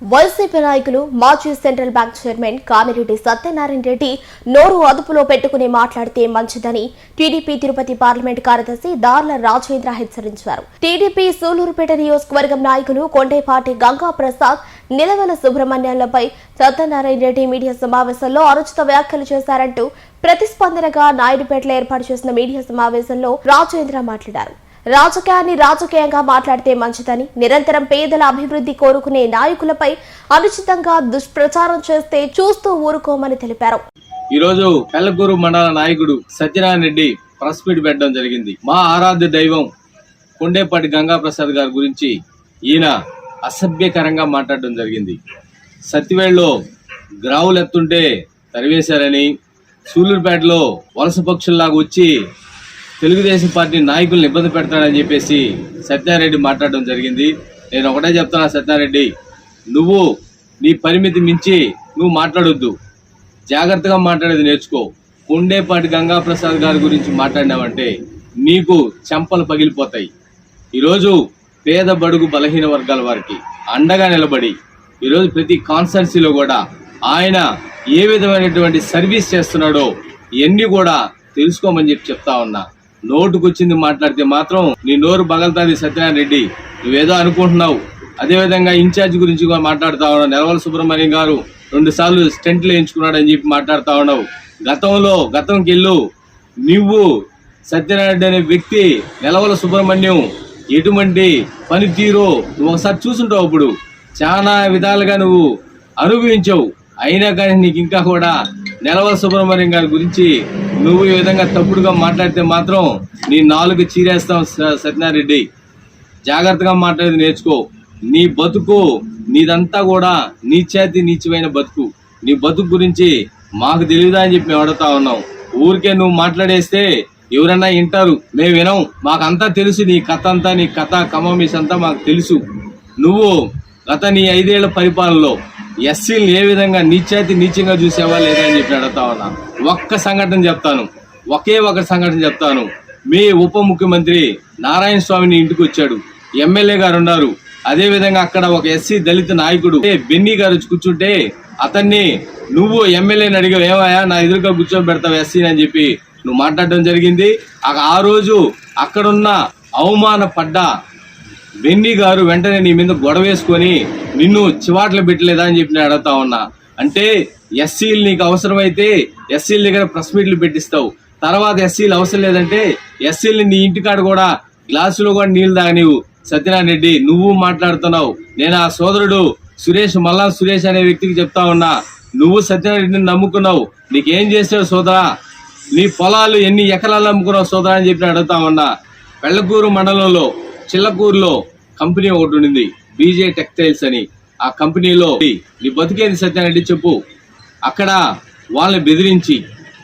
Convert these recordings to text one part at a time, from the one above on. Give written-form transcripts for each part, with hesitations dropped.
YCP నాయకులు మాజీ central bank chairman Kamireddy Satyanarayana Reddy నోరు అదుపులో పెట్టుకుని మాట్లాడితే మంచిదని టీడీపీ తిరుపతి పార్లమెంట్ కార్యదర్శి దార్ల రాజేంద్ర హెచ్చరించారు. టీడీపీ సూలూరుపేట నియోజకవర్గం నాయకులు కొండేపాటి గంగా ప్రసాద్, నిలవల సుబ్రహ్మణ్యంలపై సత్యనారాయణ రెడ్డి మీడియా సమావేశంలో అనుచిత వ్యాఖ్యలు చేశారంటూ ప్రతిస్పందనగా నాయుడుపేటలో ఏర్పాటు చేసిన మీడియా సమావేశంలో రాజేంద్ర మాట్లాడారు. రాజకీయాన్ని రాజకీయంగా మాట్లాడితే మంచిదని, నిరంతరం పేదల అభివృద్ధి కోరుకునే నాయకులపై అనుచితంగా దుష్ప్రచారం చేస్తే చూస్తూ ఊరుకోమని తెలిపారు. ఈ రోజు పెళ్లకూరు మండల నాయకుడు సత్యనారాయణ రెడ్డి ప్రెస్ మీట్ పెట్టడం జరిగింది. మా ఆరాధ్య దైవం కొండేపాటి గంగా ప్రసాద్ గారి గురించి ఈయన అసభ్యకరంగా మాట్లాడడం జరిగింది. సత్తివేళ్ళలో గ్రావులు ఎత్తుంటే తరివేశారని, సూలూరుపేటలో వలస పక్షుల్లాగా వచ్చి తెలుగుదేశం పార్టీ నాయకులను ఇబ్బంది పెడతాడని చెప్పేసి సత్యనారెడ్డి మాట్లాడడం జరిగింది. నేను ఒకటే చెప్తున్నా, సత్యనారెడ్డి, నువ్వు నీ పరిమితి మించి నువ్వు మాట్లాడొద్దు, జాగ్రత్తగా మాట్లాడేది నేర్చుకో. కొండేపాటి గంగా ప్రసాద్ గారి గురించి మాట్లాడినావంటే నీకు చెంపలు పగిలిపోతాయి. ఈరోజు పేద బడుగు బలహీన వర్గాల వారికి అండగా నిలబడి ఈరోజు ప్రతి కాన్స్టిట్యున్సీలో కూడా ఆయన ఏ విధమైనటువంటి సర్వీస్ చేస్తున్నాడో ఇవన్నీ కూడా తెలుసుకోమని చెప్తా ఉన్నా. నోటుకొచ్చింది మాట్లాడితే మాత్రం నీ నోరు పగలుతుంది. సత్యనారాయణ రెడ్డి, నువ్వేదో అనుకుంటున్నావు. అదేవిధంగా ఇన్ఛార్జ్ గురించి మాట్లాడుతా ఉన్నావు. నిలవల సుబ్రహ్మణ్యం గారు 2 సార్లు స్టెంట్లు వేయించుకున్నాడని చెప్పి మాట్లాడుతా ఉన్నావు. గతంకి వెళ్ళు. నువ్వు సత్యనారాయణ రెడ్డి అనే వ్యక్తి, నిలవల సుబ్రహ్మణ్యం ఎటువంటి పనితీరో నువ్వు ఒకసారి చూసుంటావు. అప్పుడు చాలా విధాలుగా నువ్వు అనుభవించావు. అయినా కానీ నీకు ఇంకా కూడా నిలవల సుబ్రహ్మణ్యం గారి గురించి నువ్వు ఈ విధంగా తప్పుడుగా మాట్లాడితే మాత్రం నీ నాలుగు చీరేస్తాం. సత్యనారాయణ రెడ్డి, జాగ్రత్తగా మాట్లాడేది నేర్చుకో. నీ బతుకు నీదంతా కూడా నీచమైన బతుకు. నీ బతుకు గురించి మాకు తెలియదా అని చెప్పి మేము అడుగుతా ఉన్నాం. ఊరికే నువ్వు మాట్లాడేస్తే ఎవరన్నా వింటారు, మేము వినం. మాకంతా తెలుసు, నీ కథ కమమిస్ అంతా మాకు తెలుసు. నువ్వు గత నీ 5 ఏళ్ల పరిపాలనలో ఎస్సీలను ఏ విధంగా నీచంగా చూసేవా లేదా అని చెప్పి అడుగుతా ఉన్నా. ఒకే ఒక సంఘటన చెప్తాను. మీ ఉప ముఖ్యమంత్రి నారాయణ స్వామిని ఇంటికి వచ్చాడు, ఎమ్మెల్యే గారు ఉన్నారు. అదే విధంగా అక్కడ ఒక ఎస్సీ దళిత నాయకుడు బెన్నీ గారు వచ్చి కూర్చుంటే అతన్ని నువ్వు ఎమ్మెల్యేని అడిగావు, ఏమయ్యా నా ఎదురుగా కూర్చోబెడతావు ఎస్సీని అని చెప్పి నువ్వు మాట్లాడడం జరిగింది. ఆ రోజు అక్కడున్న అవమానపడ్డ బెన్నీ గారు వెంటనే నీ మీద గొడవ వేసుకొని నిన్ను చివాట్లు పెట్టలేదా అని చెప్పి నేను అడుగుతా ఉన్నా. అంటే ఎస్సీలు నీకు అవసరమైతే ఎస్సీల దగ్గర ప్రెస్ మీట్లు పెట్టిస్తావు, తర్వాత ఎస్సీలు అవసరం లేదంటే ఎస్సీలని నీ ఇంటికాడ కూడా గ్లాసులో కూడా నీళ్లు తాగనివు. సత్యనారాయణ రెడ్డి, నువ్వు మాట్లాడుతున్నావు. నేను ఆ సోదరుడు మల్లా సురేష్ అనే వ్యక్తికి చెప్తా ఉన్నా, నువ్వు సత్యనారాయణ రెడ్డిని నమ్ముకున్నావు. నీకేం చేసావు సోదరా? నీ పొలాలు ఎన్ని ఎకరాలు అమ్ముకున్నావు సోదరా అని చెప్పి అడుగుతా ఉన్నా. పెళ్లకూరు మండలంలో చిల్లకూరులో కంపెనీ ఒకటి ఉండింది, బీజే టెక్స్టైల్స్ అని. ఆ కంపెనీలో నీ బతికేది సత్యనారాయణ రెడ్డి చెప్పు. అక్కడ వాళ్ళని బెదిరించి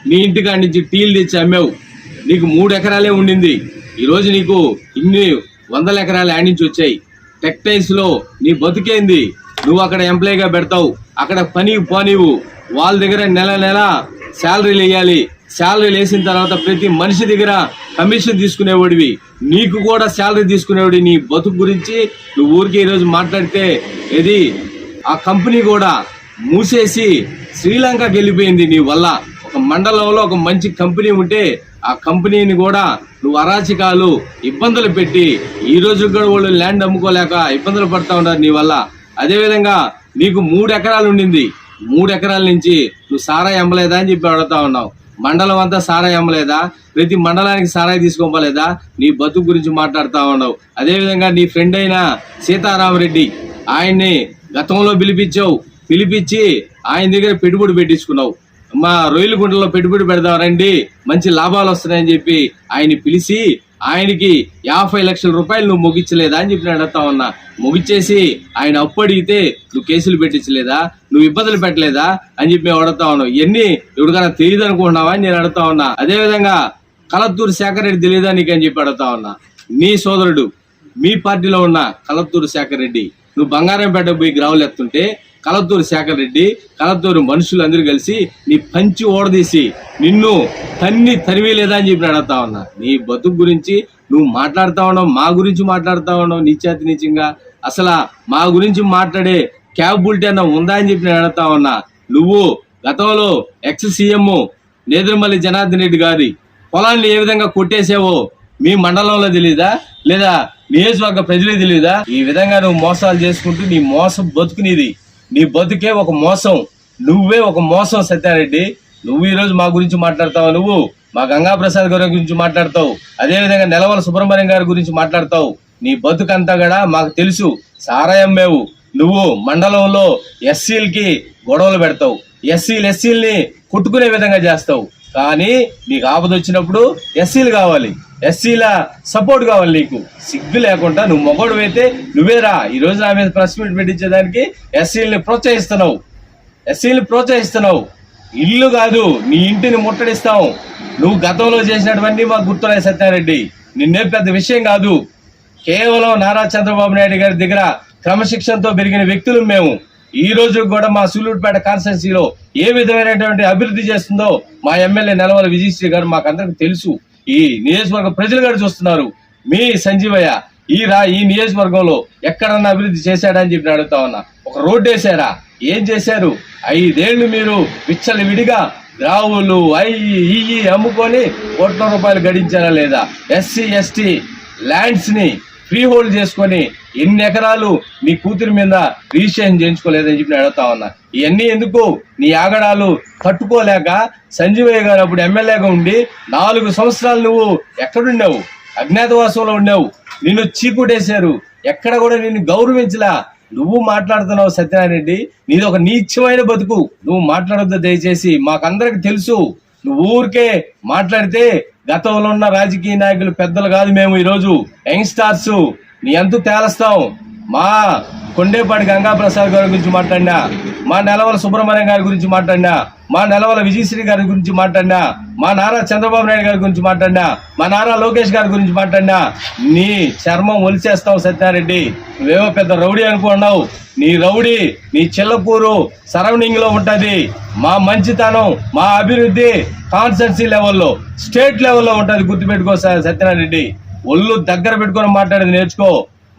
నీ ఇంటికాడి నుంచి టీలు తెచ్చి అమ్మావు. నీకు 3 ఎకరాలే ఉండింది. ఈరోజు నీకు ఇన్ని 100 ఎకరాలు ఆడించి వచ్చాయి. టెక్స్టైల్స్ లో నీ బతికేంది? నువ్వు అక్కడ ఎంప్లాయీగా పెడతావు, అక్కడ పనికి పోనివు. వాళ్ళ దగ్గర నెల శాలరీలు వేయాలి. శాలరీలు వేసిన తర్వాత ప్రతి మనిషి దగ్గర కమిషన్ తీసుకునేవాడివి, నీకు కూడా శాలరీ తీసుకునేవాడి. నీ బతుకు గురించి నువ్వు ఊరికి ఈరోజు మాట్లాడితే ఇది ఆ కంపెనీ కూడా మూసేసి శ్రీలంకకి వెళ్ళిపోయింది నీ వల్ల. ఒక మండలంలో ఒక మంచి కంపెనీ ఉంటే ఆ కంపెనీని కూడా నువ్వు అరాచకాలు ఇబ్బందులు పెట్టి ఈ రోజు కూడా వాళ్ళు ల్యాండ్ అమ్ముకోలేక ఇబ్బందులు పడతా ఉన్నారు నీ వల్ల. అదేవిధంగా నీకు 3 ఎకరాలు ఉండింది. 3 ఎకరాల నుంచి నువ్వు సారాయి అమ్మలేదా అని చెప్పి అడుగుతా ఉన్నావు. మండలం అంతా సారాయి అమ్మలేదా? ప్రతి మండలానికి సారాయి తీసుకోలేదా? నీ బతుకు గురించి మాట్లాడుతూ ఉన్నావు. అదేవిధంగా నీ ఫ్రెండ్ అయిన సీతారామరెడ్డి, ఆయన్ని గతంలో పిలిపించి ఆయన దగ్గర పెట్టుబడి పెట్టించుకున్నావు. మా రొయ్యలగుంటలో పెట్టుబడి పెడదాం రండి, మంచి లాభాలు వస్తున్నాయని చెప్పి ఆయన్ని పిలిచి ఆయనకి 50 లక్షల రూపాయలు నువ్వు ముగించలేదా అని చెప్పి నేను అడుగుతా ఉన్నా. ముగిచ్చేసి ఆయన అప్పు అడిగితే నువ్వు కేసులు పెట్టించలేదా? నువ్వు ఇబ్బందులు పెట్టలేదా అని చెప్పి మేము అడుగుతా ఉన్నావు. ఇవన్నీ ఎవరికైనా తెలియదు అనుకుంటున్నావా అని నేను అడుగుతా ఉన్నా. అదేవిధంగా కలత్తూరు శేఖర్ రెడ్డి తెలియదా నీకు అని చెప్పి అడుగుతా ఉన్నా. నీ సోదరుడు మీ పార్టీలో ఉన్న కలత్తూరు శేఖర్ రెడ్డి, నువ్వు బంగారంపేట పోయి గ్రావులు ఎత్తుంటే కలత్తూరు శేఖర్ రెడ్డి, కలత్తూరు మనుషులు అందరూ కలిసి నీ పంచి ఓడదీసి నిన్ను తరివేలేదా అని చెప్పి అడుగుతా ఉన్నా. నీ బతుకు గురించి నువ్వు మాట్లాడుతా ఉన్నావు, మా గురించి మాట్లాడుతా ఉన్నావు నీచాతి నీచంగా. అసలు మా గురించి మాట్లాడే క్యాపబిలిటీ అన్న ఉందా అని చెప్పి నేను అడుగుతా ఉన్నా. నువ్వు గతంలో ఎక్స్ సీఎం నేదురుమల్లి జనార్దన్ రెడ్డి గారి పొలాన్ని ఏ విధంగా కొట్టేసావో మీ మండలంలో తెలీదా, లేదా నియోజకవర్గ ప్రజలే తెలీదా? ఈ విధంగా నువ్వు మోసాలు చేసుకుంటూ నీ మోసం బతుకునేది, నీ బతుకే ఒక మోసం, నువ్వే ఒక మోసం సత్యారెడ్డి. నువ్వు ఈ రోజు మా గురించి మాట్లాడతావు, నువ్వు మా గంగాప్రసాద్ గారి గురించి మాట్లాడతావు, అదే విధంగా నెలవల సుబ్రహ్మణ్యం గారి గురించి మాట్లాడతావు. నీ బతుకంతా కూడా మాకు తెలుసు. సారాయం మేవు నువ్వు మండలంలో ఎస్సీలకి గొడవలు పెడతావు, ఎస్సీలని కొట్టుకునే విధంగా చేస్తావు. కానీ నీకు ఆపద వచ్చినప్పుడు ఎస్సీలు కావాలి, ఎస్సీల సపోర్ట్ కావాలి. నీకు సిగ్గు లేకుండా నువ్వు మొగోడు అయితే నువ్వేరా ఈ రోజు నా మీద ప్రెస్ మీట్ పెట్టించేదానికి ఎస్సీలని ప్రోత్సహిస్తున్నావు. ఇల్లు కాదు నీ ఇంటిని ముట్టడిస్తాం. నువ్వు గతంలో చేసినటువంటి మాకు గుర్తున్నాయి సత్యారెడ్డి. నిన్నే పెద్ద విషయం కాదు. కేవలం నారా చంద్రబాబు నాయుడు గారి దగ్గర క్రమశిక్షణతో పెరిగిన వ్యక్తులు మేము. ఈ రోజు కూడా మా సూలూరుపేట కాన్స్టిట్యున్సీలో ఏ విధమైనటువంటి అభివృద్ధి చేస్తుందో మా ఎమ్మెల్యే నెలవల విజయశ్రీ గారు మాకందరికి తెలుసు. ఈ నియోజకవర్గ ప్రజలు కూడా చూస్తున్నారు. మీ సంజీవయ్య ఈ నియోజకవర్గంలో ఎక్కడన్నా అభివృద్ధి చేశాడని చెప్పి అడుగుతా ఉన్నా. ఒక రోడ్డు వేసారా? ఏం చేశారు? 5 ఏళ్లు మీరు విచ్చలవిడిగా గ్రావులు అయ్యి అమ్ముకొని కోట్ల రూపాయలు గడించారా లేదా? ఎస్సీ ఎస్టీ ల్యాండ్స్ ని ఫ్రీ హోల్డ్ చేసుకొని ఎన్ని ఎకరాలు నీ కూతురి మీద రిజిస్ట్రేషన్ చేయించుకోలేదని చెప్పి అడుగుతా ఉన్నా. ఇవన్నీ ఎందుకు? నీ ఆగడాలు తట్టుకోలేక సంజీవయ్య గారు అప్పుడు ఎమ్మెల్యేగా ఉండి 4 సంవత్సరాలు నువ్వు ఎక్కడున్నావు? అజ్ఞాతవాసంలో ఉన్నావు. నిన్ను చీకుటేశారు. ఎక్కడ కూడా నిన్ను గౌరవించలా. నువ్వు మాట్లాడుతున్నావు సత్యనారాయణ. నీది ఒక నీచమైన బతుకు. నువ్వు మాట్లాడొద్దు దయచేసి, మాకందరికి తెలుసు. నువ్వు ఊరికే మాట్లాడితే గతంలో ఉన్న రాజకీయ నాయకులు పెద్దలు కాదు మేము. ఈరోజు యంగ్స్టార్స్ నీ అంతు తేలస్తాం. మా కొండేపాటి గంగాప్రసాద్ గారి గురించి మాట్లాడినా, మా నెలవల సుబ్రహ్మణ్యం గారి గురించి మాట్లాడినా, మా నెలవల విజయశ్రీ గారి గురించి మాట్లాడినా, మా నారా చంద్రబాబు నాయుడు గారి గురించి మాట్లాడినా, మా నారా లోకేష్ గారి గురించి మాట్లాడినా నీ చర్మం ఒలిచేస్తావు సత్యారెడ్డి. నువ్వేమో పెద్ద రౌడీ అనుకున్నావు. నీ రౌడీ నీ చిల్లపూరు సరౌండింగ్ లో ఉంటది. మా మంచితనం, మా అభివృద్ధి కాన్స్టిట్యున్సీ లెవెల్లో, స్టేట్ లెవెల్లో ఉంటది. గుర్తుపెట్టుకో సత్యనారాయణ. ఒళ్ళు దగ్గర పెట్టుకొని మాట్లాడేది నేర్చుకో.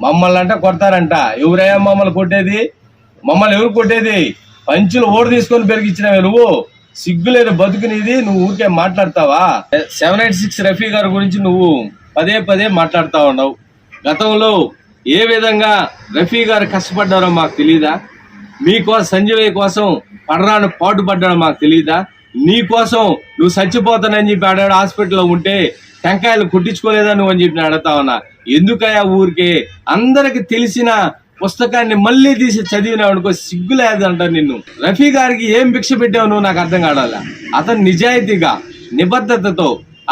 మమ్మల్ని అంట కొడతారంట. ఎవరయ్యా మమ్మల్ని కొట్టేది? మమ్మల్ని ఎవరు కొట్టేది? పంచులు ఓడి తీసుకొని పెరిగించినవే నువ్వు. సిగ్గులేదు బతుకునేది. నువ్వు ఊరికే మాట్లాడతావా? 786 రఫీ గారి గురించి నువ్వు పదే మాట్లాడుతా ఉన్నావు. గతంలో ఏ విధంగా రఫీ గారు కష్టపడ్డారో మాకు తెలీదా? మీకోసం సంజీవయ్య కోసం పడరాను పాటు పడ్డాడో మాకు తెలీదా? నీ కోసం నువ్వు చచ్చిపోతానని చెప్పి ఆడాడు హాస్పిటల్లో ఉంటే టెంకాయలు కుట్టించుకోలేదా నువ్వు అని చెప్పి అడుగుతా ఉన్నా. ఎందుకయ్యా ఊరికే అందరికి తెలిసిన పుస్తకాన్ని మళ్ళీ తీసి చదివినావు అనుకో, సిగ్గు లేదంట నిన్ను. రఫీ గారికి ఏం భిక్ష పెట్టావు నువ్వు? నాకు అర్థం కావాలా. అతను నిజాయితీగా నిబద్ధతతో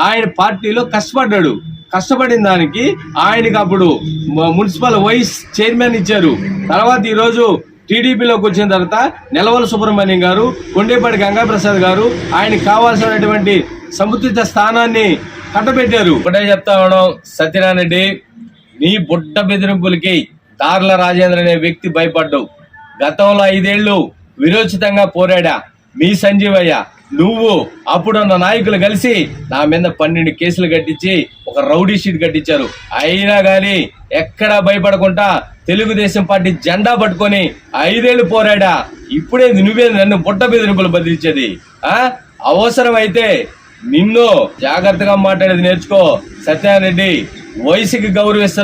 ఆయన పార్టీలో కష్టపడ్డాడు. కష్టపడిన దానికి ఆయనకి అప్పుడు మున్సిపల్ వైస్ చైర్మన్ ఇచ్చారు. తర్వాత ఈరోజు టీడీపీలోకి వచ్చిన తర్వాత నెలవల సుబ్రహ్మణ్యం గారు, కొండేపాటి గంగాప్రసాద్ గారు ఆయనకి కావాల్సినటువంటి సముచిత స్థానాన్ని కట్టబెట్టారు. ఒకటే చెప్తా ఉన్నాం సత్యనారాయణ, నీ బుడ్డ బెదిరింపులకి దార్ల రాజేంద్ర అనే వ్యక్తి భయపడ్డావు. గతంలో 5 ఏళ్లు విరోచితంగా పోరాడా మీ సంజీవయ్య. నువ్వు అప్పుడున్న నాయకులు కలిసి నా మీద 12 కేసులు కట్టించి ఒక రౌడీ షీట్ కట్టించారు. అయినా గాని ఎక్కడా భయపడకుండా తెలుగుదేశం పార్టీ జెండా పట్టుకొని 5 ఏళ్లు పోరాడా. ఇప్పుడే నువ్వే నన్ను బుట్ట బెదిరింపులు బదిలించేది? అవసరమైతే నిన్ను జాగ్రత్తగా మాట్లాడేది నేర్చుకో సత్యనారాయణ. వయసుకి గౌరవిస్తా